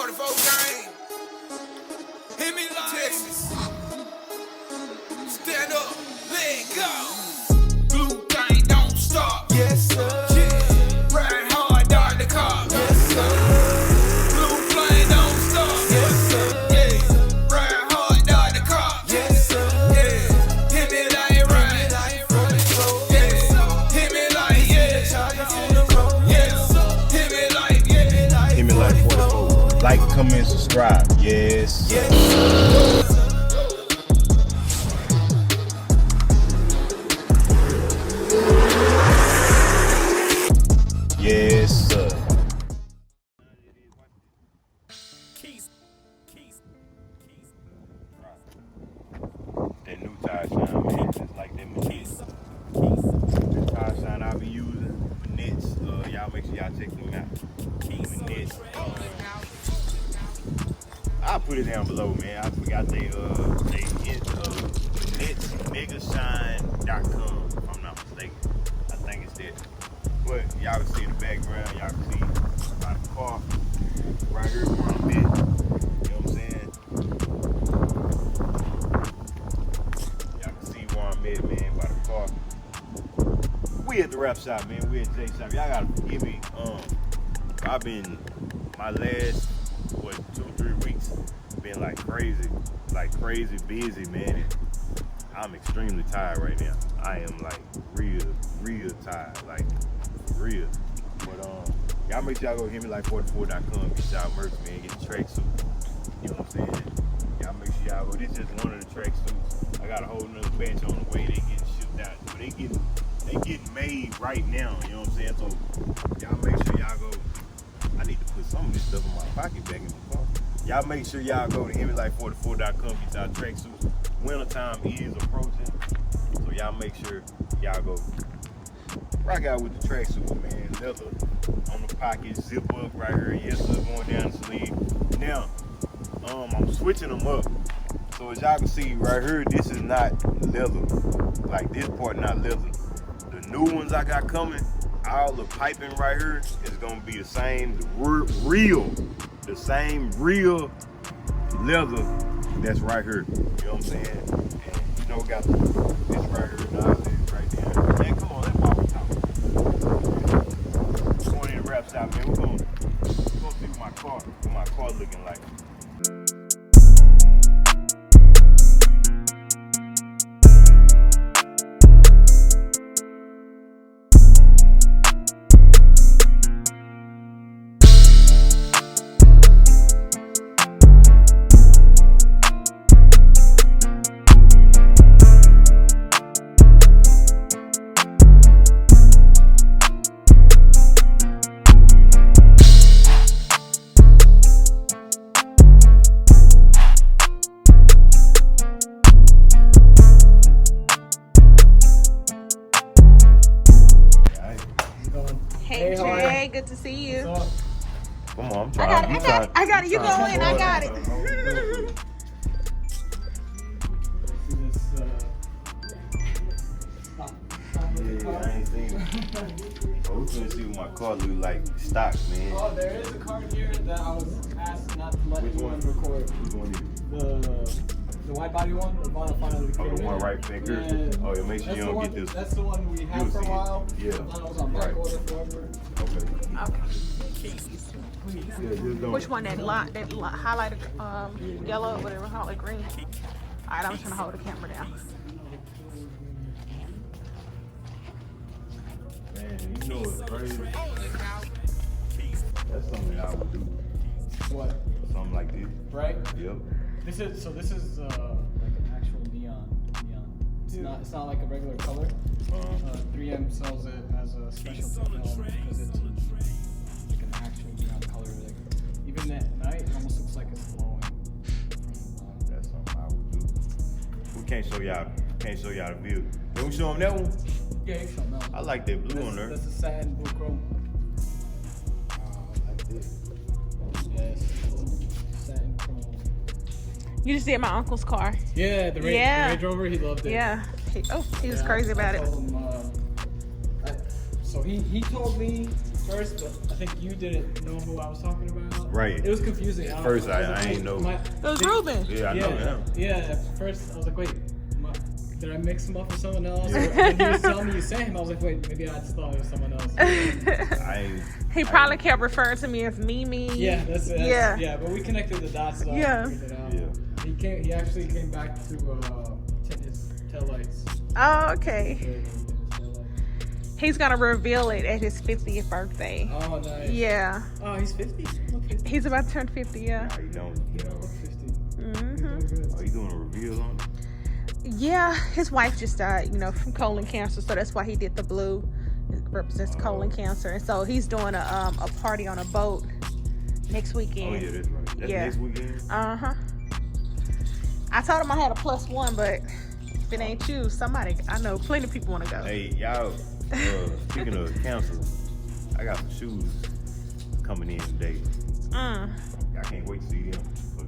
Hemi44 gang. Hemi Texas. Stand up, let go. Blue thing don't stop. Yes, sir. Yeah. Ride hard, dart the car. Yes, sir. Blue flame don't stop. Yes, sir. Yeah. Ride hard, dart the car. Yes, sir. Yeah. Hemi like ride. Yeah. Hemi like Hemi like Hemi44. Like, comment, subscribe. Yes. Yes, sir. That new tire shine, man, just like that machine. This tire shine I'll be using, Nits. Y'all make sure y'all check them out. Nits. I'll put it down below, man. I forgot they nitsniggershine.com, if I'm not mistaken. I think it's that. But y'all can see in the background, y'all can see by the car right here where I'm at. You know what I'm saying? Y'all can see where I'm at, man, by the car. We at the rap shop, man. We at J Shop. Y'all gotta forgive me. I've been my last 2-3 weeks been like crazy busy, man. And I'm extremely tired right now. I am like real tired, like real. But y'all make sure y'all go to Hemi44.com, get y'all merch, man, get the tracksuit. You know what I'm saying? Y'all make sure y'all go. This is just one of the tracksuits. I got a whole nother batch on the way. They getting shipped out, but they getting made right now. You know what I'm saying? So y'all make sure y'all go. I need to put some of this stuff in my pocket back in the car. Y'all make sure y'all go to Hemi44.com, get y'all tracksuits. Winter time is approaching, so y'all make sure y'all go rock out with the tracksuit, man. Leather on the pocket, zip up right here. Yes, sir, going down the sleeve. Now, I'm switching them up. So as y'all can see right here, this is not leather. Like this part not leather. The new ones I got coming, all the piping right here is gonna be the same, the same real leather that's right here. You know what I'm saying? And you know, we got this right here, now this right there. Man, come on, let's walk the top. Going in the rap shop, man. We're gonna see what my car looking like. Hey Trey, good to see you. Come on, I'm trying. I got it. You go in. I got it. Yeah, I ain't seen it. Oh, we're gonna see what my car look like stock, man. Oh, there is a card here that I was asked not to let anyone record. Which one is it? The white body one, the vinyl finally came in. Oh, the one right back here? Yeah. Oh, yeah, make sure you don't get this. That's the one we had for a while. Yeah. The vinyl was on back order forever. Okay. Which one? That highlighted yellow, whatever, highlight green. All right, I'm trying to hold the camera down. Man, you know it's crazy. That's something I would do. What? Something like this. Right? Yep. This is like an actual neon. It's not like a regular color. 3M sells it as a special film because it's like an actual neon color. Like, even at night, it almost looks like it's glowing. That's something I would do. We can't show y'all the view. Can we show them that one? Yeah, you can show them that one. I like that blue on there. That's a satin blue chrome. Like this. Yes. Satin chrome. You just did my uncle's car. Yeah, the Range Rover, he loved it. Yeah. He was crazy about it. So he told me first, but I think you didn't know who I was talking about. Right. It was confusing. At first, I ain't know. It was Ruben. Yeah, I know him. Yeah, at first I was like, wait, did I mix him up with someone else? Or when he was telling me you sang him, I was like, wait, maybe I just thought it was someone else. He probably kept referring to me as Mimi. Yeah, that's it. Yeah, but we connected the dots. So Yeah. I figured it out. Yeah. He actually came back to tint his taillights. Oh, okay. He's gonna reveal it at his 50th birthday. Oh, nice. Yeah. Oh, he's 50? Look 50. He's about to turn 50, yeah. Nah, he don't look 50. Mm-hmm. Oh, you doing a reveal on it? Yeah, his wife just died, from colon cancer, so that's why he did the blue. It represents colon cancer, and so he's doing a party on a boat next weekend. Oh yeah, that's right. That's next weekend. I told him I had a +1, but if it ain't you, somebody, I know plenty of people want to go. Hey, y'all. Speaking of cancer, I got some shoes coming in today. I can't wait to see them for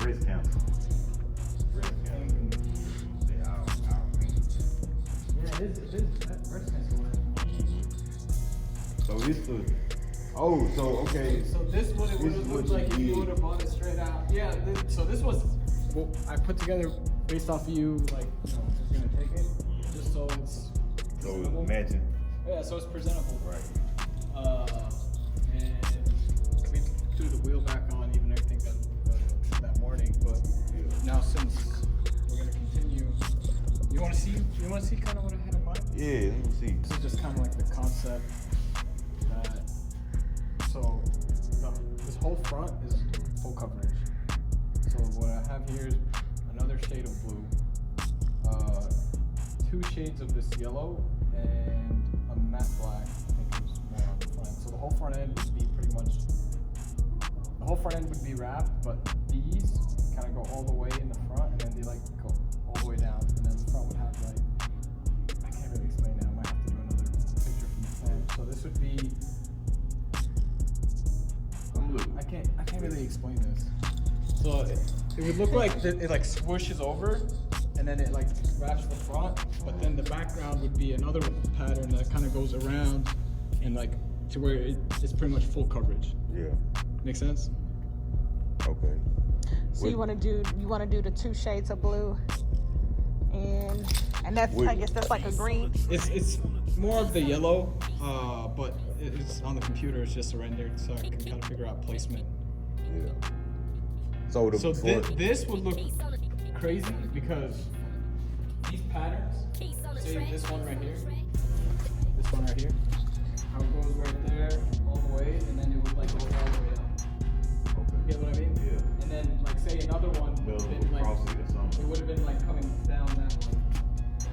breast cancer. Breast cancer. Yeah, it is that breast cancer one. So this was. Oh, so okay. So this what it would have looked like if you would have bought it straight out. Yeah. So this was what I put together based off of you, like, just gonna take it, just so it's. So imagine. Yeah, so it's presentable. Right. And we threw the wheel back on, even everything that morning. But now since we're gonna continue, you want to see kind of what I had in mind? Yeah, let me see. This is just kind of like the concept that. So this whole front is full coverage. So what I have here is another shade of blue, 2 shades of this yellow, and a matte black. I think it was more on the front. So the whole front end would be pretty much. The whole front end would be wrapped, but these kind of go all the way in the front, and then they like go all the way down, and then the front would have like. I can't really explain it. I might have to do another picture from the front. So this would be. I can't really explain this. So it would look like it like swooshes over, and then it like wraps the front, but then the background would be another pattern that kind of goes around and like to where it's pretty much full coverage. Yeah. Make sense? Okay. So you want to do the 2 shades of blue, and that's I guess that's like a green. It's more of the yellow, but it's on the computer. It's just rendered, so I can kind of figure out placement. Yeah. So this would look crazy because these patterns, say this one right here, how it goes right there all the way, and then it would like go all the way up. Okay. You get what I mean? Yeah. And then like say another one would have been like it would have been like coming down that way,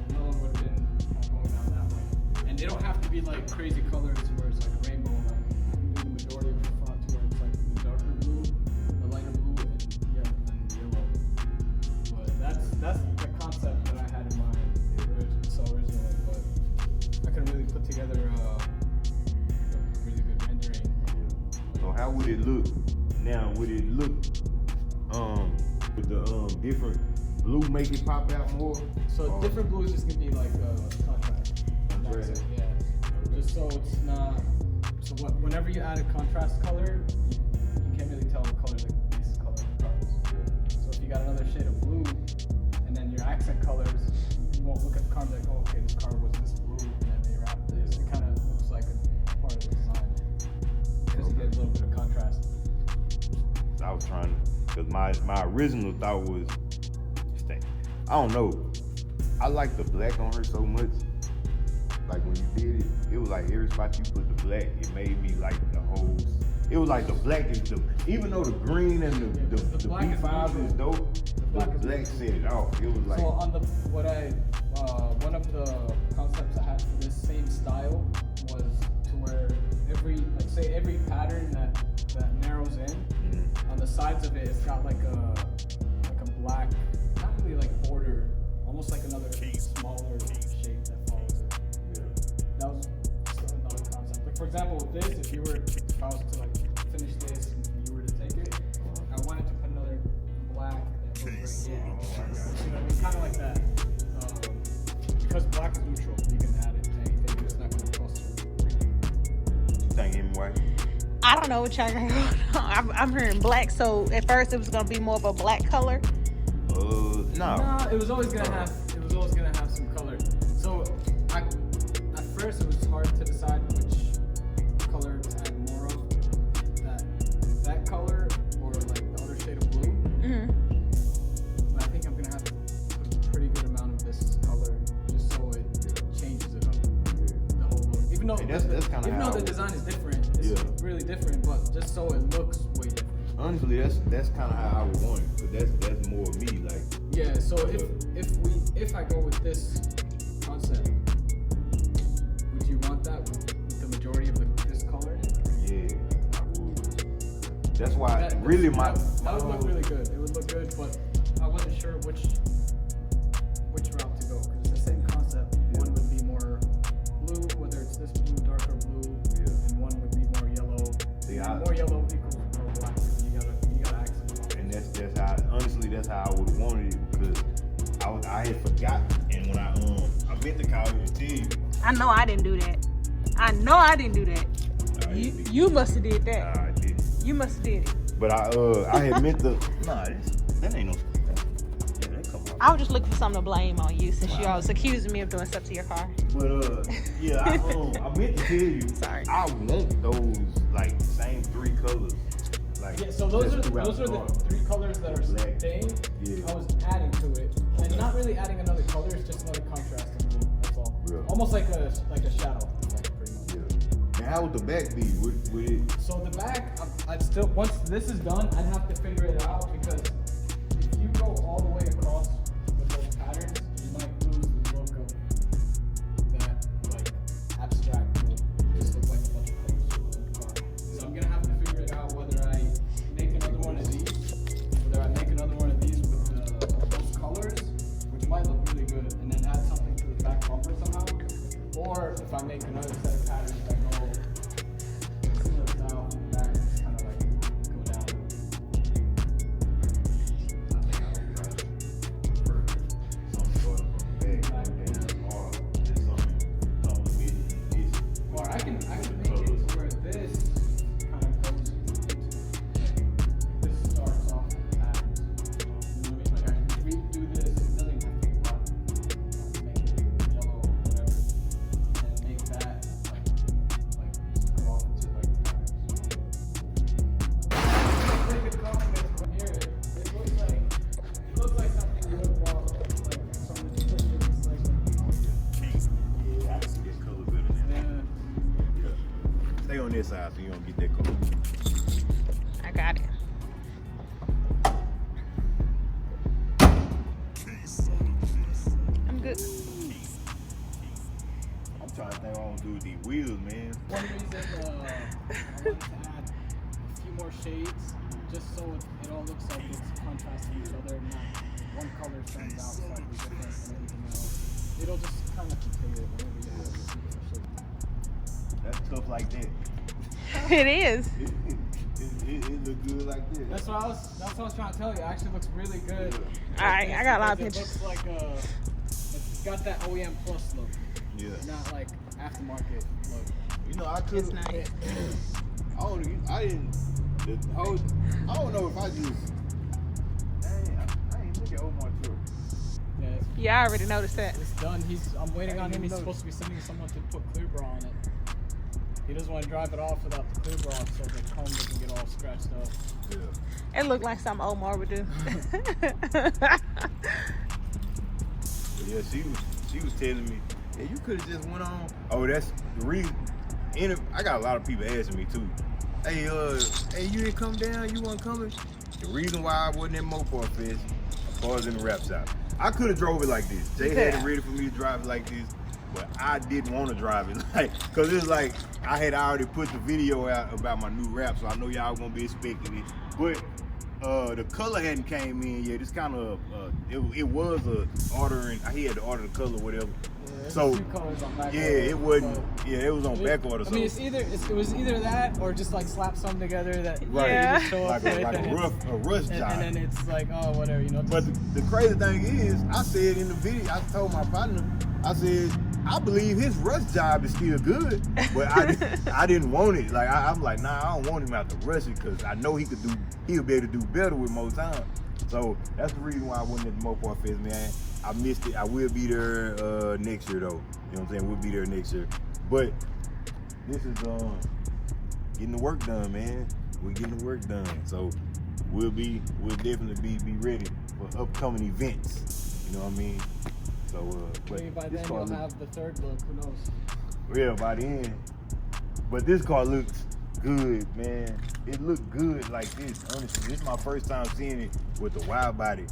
and another one would have been kind of going down that way. And they don't have to be like crazy colors where it's like a rainbow. Like you can do the majority of the front to where it's like the darker blue, the lighter blue, and yellow. But that's the concept that I had in mind originally, but I couldn't really put together a really good rendering. So how would it look now? Would it look with the different blue make it pop out more? So different blue is just gonna be like contrast. That's it, yeah. Just so it's not. So whenever you add a contrast color, you can't really tell what color the base color of the car is. So if you got another shade of blue, and then your accent colors, you won't look at the car and be like, oh, okay, this car was this blue, and then they wrap this. It kind of looks like a part of the design because you get a little bit of contrast. I was trying to, because my original thought was, I don't know, I like the black on her so much. Like when you did it, it was like every spot you put the black, it made me like the whole. It was like the black is the, even though the green and the B5 is dope, the black set it off. It was like. So on the one of the concepts I had for this same style was to where every pattern that narrows in, on the sides of it, it's got like a black, not really like border, almost like another smaller shape that follows it. Yeah. That was another concept. Like for example, with this, if I was to like finish this and you were to take it, I wanted to put another black that goes right here. You know what I mean? Kind of like that. Because black is neutral, you can add it to anything. It's not going to cost you. think, Hemiwife? I don't know what y'all got going on. I'm hearing black, so at first it was gonna be more of a black color. No. No, it was always gonna have some color. So at first it was hard to decide which color to add more of. That color or like the other shade of blue. Mm-hmm. But I think I'm gonna have to put a pretty good amount of this color just so it changes it up. The whole look. Even though the design is different, it's really different, but just so it looks way different. Honestly, that's kind of how I would want it, but that's more of me, like. Yeah. So if I go with this concept, would you want that with the majority of this color in it? Yeah, I would. That's why that would look really good. It would look good, but I wasn't sure which route to go because it's the same concept. Yeah. One would be more blue, whether it's this blue, darker blue, and one would be more yellow. More yellow equals more black. You gotta accent it. And that's how that's how I would have wanted it because I had forgotten, and when I meant to call you and tell you. I know I didn't do that. You must have did that. Nah, I didn't. You must have did it. But I had meant to. Nah, that ain't no. Yeah, that come on. I was just looking for something to blame on you since you always accusing me of doing stuff to your car. But yeah, I meant to tell you. Sorry. I want those like same 3 colors. Like yeah, so those are the 3 colors that are staying. Yeah. I was adding to it, and not really adding another color. It's just another contrast in blue. That's all. Yeah. Almost like a shadow, like, pretty much. Yeah. And how would the back be? Would it? So the back, I'd still once this is done, I'd have to figure it out because if you go all the way across with those patterns, you might lose the look of that like abstract look. It just looks like a bunch of colors in the car. So I'm gonna have to figure it out whether I make another one of these with those colors, which might look really good, and then add something to the back bumper somehow, or if I make another set of patterns that go similar style from the back, just kind of like go down. I think I would try Something going from the back, or just something complementing this. or I can make it where this kind of goes into this starts off with patterns. You know what I mean? Like if we do this, it doesn't have to be black. Make it yellow or whatever, and make that like go off into like patterns. Really good compliment from here. It looks like something you would want, like someone just pushed it. It's like Yeah, I can see this color better than that. yeah. Stay on this side so you don't get that color. I got it. I'm good. I'm trying to think what I'm gonna do with these wheels, man. One reason I wanted to add a few more shades, just so it all looks like it's contrasting each other, not one color stands out slightly different than everything else. It'll just kind of contain it whenever you have a different shape. That's tough like that. It is. It look good like this. That's what I was trying to tell you. It actually looks really good. All right, I got a lot of It pictures. looks like it's got that OEM Plus look, Yeah. not like aftermarket look. You know, I could. It's nice. I don't know if I just. Dang, I ain't look at Omar truck. Yeah, Yeah, I already noticed that. it's done. I'm waiting on him. He's supposed to be sending someone to put clear bra on it. He doesn't want to drive it off without the clear bra so the cone doesn't get all scratched up. Yeah. It looked like something Omar would do. But yeah, she was telling me, yeah, you could have just went on. Oh, that's the reason. I got a lot of people asking me too. Hey, you didn't come down? You weren't coming? The reason why I wasn't at Mopar Fest, as far as in the rap shop, I could have drove it like this. Jay had it ready for me to drive it like this, but I didn't want to drive it like, cause it's like I had already put the video out about my new rap, so I know y'all gonna be expecting it. But the color hadn't came in yet. It's kind of it was ordering. He had to order the color, whatever. Yeah, so two colors on back order, it wasn't. but Yeah, it was on back order. I mean, it was either that or just like slap something together that Right. Yeah. you just show up like with, a rush job. and then it's like, oh, whatever, you know. But the crazy thing is, I said in the video, I told my partner, I said, I believe his rush job is still good, but I didn't want it. Like I'm like, nah, I don't want him out to rush it because I know he'll be able to do better with more time. So that's the reason why I wasn't at the Mopar Fest, man. I missed it. I will be there next year though. You know what I'm saying? We'll be there next year. But this is getting the work done, man. We're getting the work done. So we'll definitely be ready for upcoming events. You know what I mean? So but maybe by then you'll have the third look, who knows? Yeah, by the end. But this car looks good, man. It looked good like this, honestly. This is my first time seeing it with the wide body,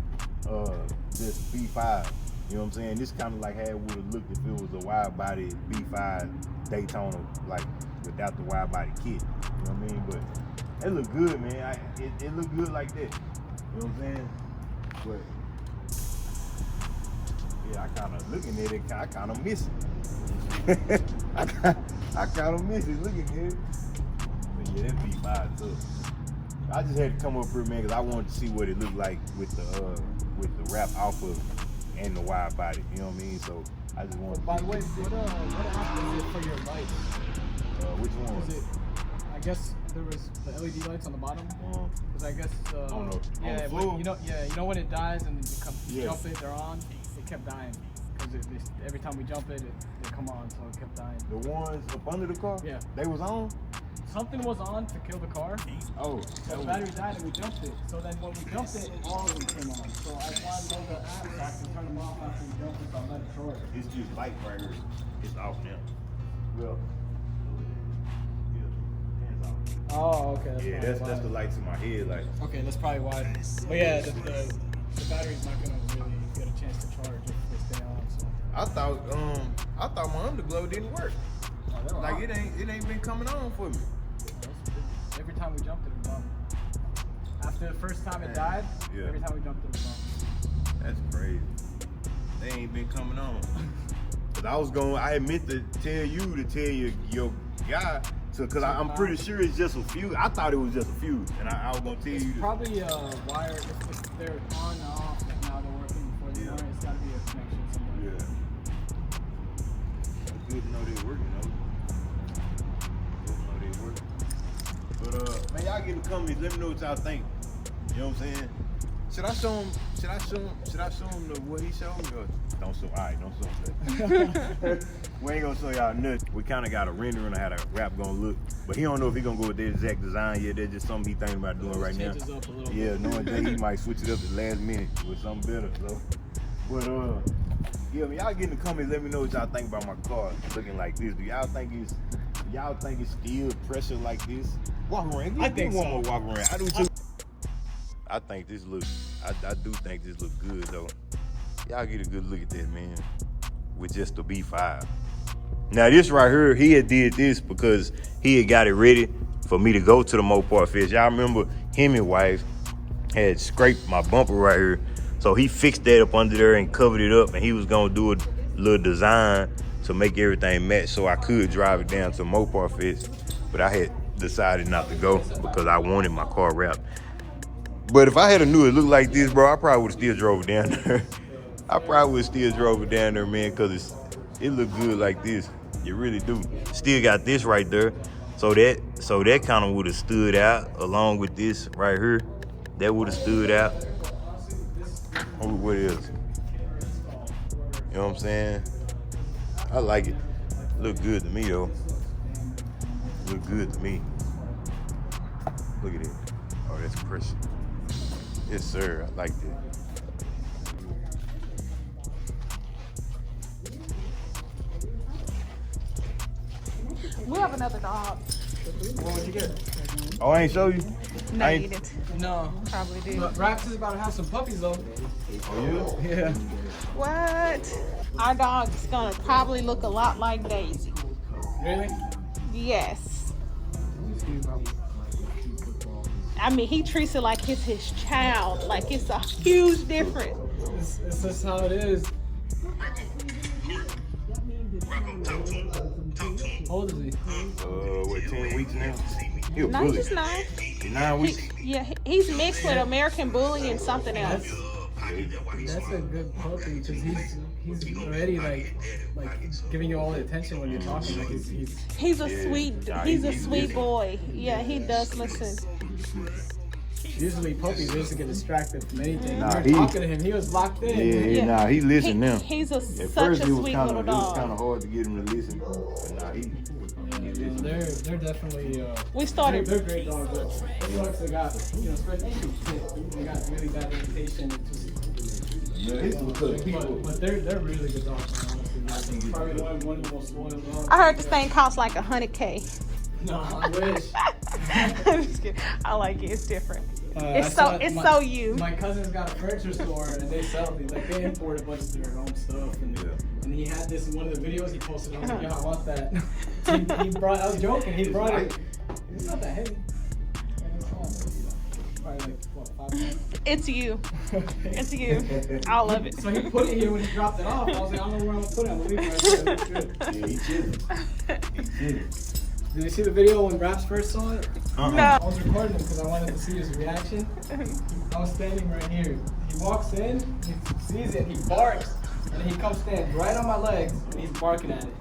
just B5. You know what I'm saying? This kind of like how it would have looked if it was a wide body B5 Daytona, like without the wide body kit. You know what I mean? But it looked good, man. It looked good like that. You know what I'm saying? But yeah, I kind of looking at it, I kind of miss it. I kind of miss it looking at it. But yeah, that B5 too. I just had to come up here, man, because I wanted to see what it looked like with the wrap off of and the wide body. You know what I mean? So I just wanted. By the way, what app is it for your lights? Which one? Is it? I guess there was the LED lights on the bottom. Because I guess. On the when, floor? you know when it dies and you come Yeah. jump it, they're on. It kept dying because every time we jump it, they come on, so it kept dying. The ones up under the car? Yeah. They was on? Something was on to kill the car. Oh. So the battery died and we jumped it. So then when we jumped it, all of them came on. So I wanted to know the app so I can turn them off after we jump it, so I let it charge. It's just light right here. It's off now. Well. Yeah. Hands off. Oh, okay. Yeah, that's the lights in my head, like. Okay, that's probably why. But yeah, the battery's not gonna really get a chance to charge if they stay on. So I thought my underglow didn't work. Like it ain't been coming on for me. every time we jumped it, it was on. After the first time it died, every time we jumped it, it was on. That's crazy. They ain't been coming on. Cause I admit to tell your guy, cause I'm pretty sure it's just a fuse. I thought it was just a fuse, and I was gonna tell you. It's probably a wire. If they're on and off, like now they're working before they are. It's gotta be a connection somewhere. Yeah. It's good to know they're working, though. Good to know they're working. But man, y'all get in the comments. Let me know what y'all think. You know what I'm saying? Should I show him what he showed me? Or don't show. All right, don't show him. We ain't gonna show y'all nothing. We kind of got a rendering of how the wrap gonna look, but he don't know if he gonna go with that exact design yet. That's just something he thinking about doing right now. Up a little Yeah, bit. knowing that he might switch it up at the last minute with something better. So, but yeah, man, y'all get in the comments. Let me know what y'all think about my car looking like this. Do y'all think it's still pressure like this? Walk around. I think one so. more walk around. I do too. I think this look. I do think this look good though. Y'all get a good look at that, man. With just the B5. Now this right here, he had did this because he had got it ready for me to go to the Mopar Fest. Y'all remember Hemiwife had scraped my bumper right here. So he fixed that up under there and covered it up, and he was gonna do a little design to make everything match so I could drive it down to Mopar Fest. But I had decided not to go because I wanted my car wrapped. But if I had knew it looked like this, bro, I probably would have still drove it down there. I probably would have still drove it down there, man, because it looked good like this. You really do. Still got this right there. So that kind of would have stood out along with this right here. That would have stood out. Oh, what is? You know what I'm saying? I like it. Look good to me though. Look good to me. Look at it. Oh, that's pressure. Yes, sir. I like that. We have another dog. What'd you get? Oh, I ain't show you? No, I you ain't- didn't. No. Probably did. But Raps is about to have some puppies though. Oh, yeah? Yeah. What? Our dog is gonna probably look a lot like Daisy. Really? Yes. I mean, he treats it like it's his child. Like it's a huge difference. It's just how it is. How old is he? What, 10 weeks now? He a No, bully. just 9. 9 weeks? He's mixed with American Bully and something else. That's a good puppy because he's already like giving you all the attention when you're talking. Like He's a sweet boy. Yeah, he does listen. Usually puppies used to get distracted from anything. Nah, We were talking to him, he was locked in. Yeah. Nah, he listened now. He's At such first, a it was sweet kind little of, it was dog. kind of hard to get him to listen. But nah, he They're definitely We started. they're great dogs. But any dogs that got especially they got really bad reputation. But they're really good dogs. Honestly. Probably one of the most loyal dogs. I heard this thing costs like $100K. No, I wish. I'm just kidding. I like it. It's different. It's My so you. My cousin's got a furniture store and they sell these. Like they import a bunch of their own stuff. And he had this in one of the videos he posted. I was like, yo, I want that. he brought. I was joking. He brought it. It's not that heavy. Probably like what, 5 pounds? It's you. It's you. I love it. So he put it here when he dropped it off. I was like, I don't know where I'm gonna put it. I'm gonna leave it right there. It's good. Yeah, he chilling. He chilling. Did you see the video when Raps first saw it? No. I was recording him because I wanted to see his reaction. I was standing right here. He walks in, he sees it, he barks, and he comes stand right on my legs, and he's barking at it.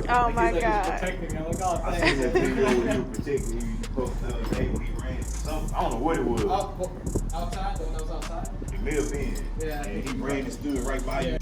Oh Like, my he's God. He's protecting me. I'm like, oh, I thanks. seen that video where you protecting him. You posted the other day when he ran. I don't know what it was. Outside, the one that was outside? It may have been. Yeah. And he ran and stood right by you.